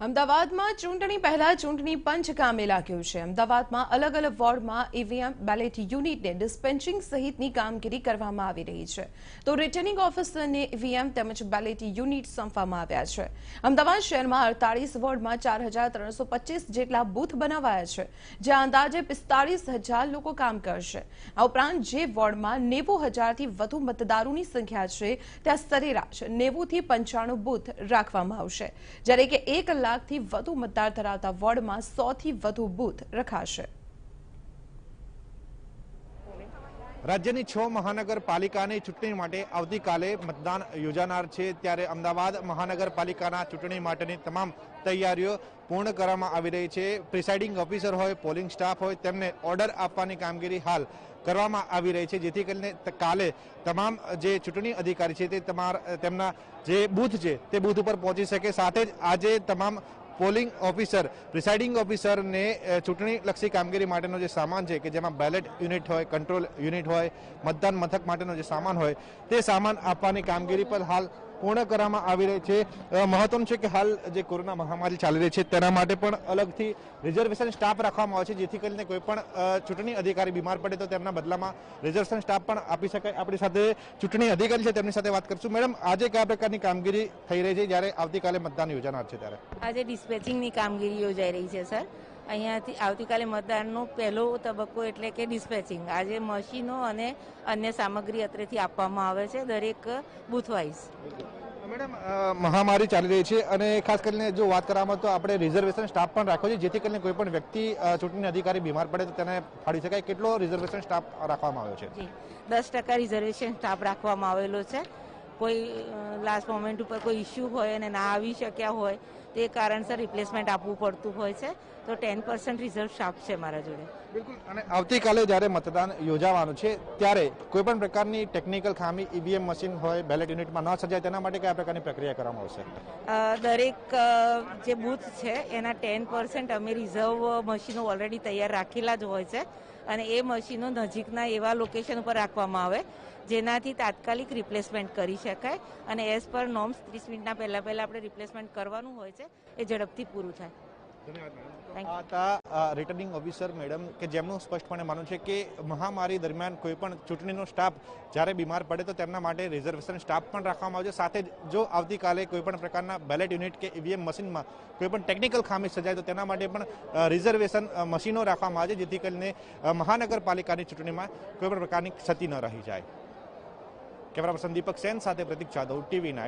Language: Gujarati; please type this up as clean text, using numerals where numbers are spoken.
અમદાવાદમાં ચૂંટણી પહેલા ચૂંટણી પંચ કામે લાગ્યું છે। અમદાવાદમાં અલગ અલગ વોર્ડમાં ઈવીએમ બેલેટ યુનિટને ડિસ્પેન્ચિંગ સહિતની કામગીરી કરવામાં આવી રહી છે, તો રિટર્નિંગ ઓફિસરને ઈવીએમ તેમજ બેલેટ યુનિટ સોંપવામાં આવ્યા છે। અમદાવાદ શહેરમાં 48 વોર્ડમાં 4325 જેટલા બૂથ બનાવાયા છે, જ્યાં અંદાજે 45,000 લોકો કામ કરશે। આ ઉપરાંત જે વોર્ડમાં 90,000થી વધુ મતદારોની સંખ્યા છે, ત્યાં સરેરાશ 90થી 95 બૂથ રાખવામાં આવશે, જ્યારે કે 1 લાખથી વધુ મતદાર ધરાવતા વોર્ડમાં 100થી વધુ બૂથ રખાશે। રાજ્યની 6 મહાનગરપાલિકાની ચૂંટણી માટે આવતીકાલે મતદાન યોજાનાર છે, ત્યારે અમદાવાદ મહાનગરપાલિકાના ચૂંટણી માટેની તમામ તૈયારીઓ પૂર્ણ કરવામાં આવી રહી છે। પ્રિસાઇડિંગ ઓફિસર હોય, પોલિંગ સ્ટાફ હોય, તેમને ઓર્ડર આપવાની કામગીરી હાલ કરવામાં આવી રહી છે, જેથી કરીને કાલે તમામ જે ચૂંટણી અધિકારી છે તે તેમના જે બૂથ છે તે બૂથ ઉપર પહોંચી શકે। સાથે જ આજે તમામ પોલિંગ ઓફિસર, પ્રિસાઇડિંગ ઓફિસરને ચૂંટણીલક્ષી કામગીરી માટેનો જે સામાન છે કે જેમાં બેલેટ યુનિટ હોય, કંટ્રોલ યુનિટ હોય, મતદાન મથક માટેનો જે સામાન હોય તે સામાન આપવાની કામગીરી પર હાલ પૂર્ણ કરવામાં આવી રહી છે। મહત્વનું છે કે હાલ જે કોરોના મહામારી ચાલી રહી છે તેના માટે પણ અલગથી રિઝર્વેશન સ્ટાફ રાખવામાં આવે છે, જેથી કરીને કોઈ પણ ચૂંટણી અધિકારી બીમાર પડે તો તેમના બદલામાં રિઝર્વેશન સ્ટાફ પણ આપી શકાય। આપણી સાથે ચૂંટણી અધિકારી છે, તેમની સાથે વાત કરશું। મેડમ, આજે કયા પ્રકારની કામગીરી થઈ રહી છે જ્યારે આવતીકાલે મતદાન યોજાનાર છે ત્યારે? આજે ડિસ્પેચિંગની કામગીરી યોજાઈ રહી છે સર। અહીંયાથી આવતીકાલે મતદાનનો પહેલો તબક્કો એટલે કે ડિસ્પેચિંગ। આજે મશીનો અને અન્ય સામગ્રી અત્રેથી આપવામાં આવે છે દરેક બૂથ વાઇઝ। મેડમ, મહામારી ચાલી રહી છે અને ખાસ કરીને જો વાત કરવામાં તો આપણે રિઝર્વેશન સ્ટાફ પણ રાખ્યો છે, જેથી કરીને કોઈ પણ વ્યક્તિ ચૂંટણી અધિકારી બીમાર પડે તો તેને ફાળી શકાય। કેટલો રિઝર્વેશન સ્ટાફ રાખવામાં આવ્યો છે? 10% રિઝર્વેશન સ્ટાફ રાખવામાં આવેલો છે। કોઈ લાસ્ટ મોમેન્ટ ઉપર કોઈ ઇસ્યુ હોય અને ના આવી શક્યા હોય તે કારણસર રિપ્લેસમેન્ટ આપવું પડતું હોય છે, તો 10% રિઝર્વ સ્ટાફ છે મારા જોડે। બિલકુલ। અને આવતીકાલે જ્યારે મતદાન યોજાવાનું છે ત્યારે કોઈ પણ પ્રકારની ટેકનિકલ ખામી ઈવીએમ મશીન હોય, બેલેટ યુનિટમાં ન સર્જાય તેના માટે કયા પ્રકારની પ્રક્રિયા કરવામાં આવશે? દરેક જે બૂથ છે એના 10% અમે રિઝર્વ મશીનો ઓલરેડી તૈયાર રાખેલા જ હોય છે, અને એ મશીનો નજીકના એવા લોકેશન ઉપર રાખવામાં આવે જેનાથી તાત્કાલિક રિપ્લેસમેન્ટ કરી શકાય, અને એઝ પર નોર્મ્સ 30 મિનિટના પહેલા આપણે રિપ્લેસમેન્ટ કરવાનું હોય છે, એ ઝડપથી પૂરું થાય। રિટર્નિંગ ઓફિસર મેડમ કે જેમનું સ્પષ્ટપણે માનવું છે કે મહામારી દરમિયાન કોઈ પણ ચૂંટણીનો સ્ટાફ જ્યારે બીમાર પડે તો તેમના માટે રિઝર્વેશન સ્ટાફ પણ રાખવામાં આવશે। સાથે જ જો આવતીકાલે કોઈ પણ પ્રકારના બેલેટ યુનિટ કે ઈવીએમ મશીનમાં કોઈ પણ ટેકનિકલ ખામી સર્જાય તો તેના માટે પણ રિઝર્વેશન મશીનો રાખવામાં આવે છે, જેથી કરીને મહાનગરપાલિકાની ચૂંટણીમાં કોઈ પણ પ્રકારની ક્ષતિ ન રહી જાય। કેમેરા પર્સન દીપક સેન સાથે પ્રતિક જાદવ, TV9।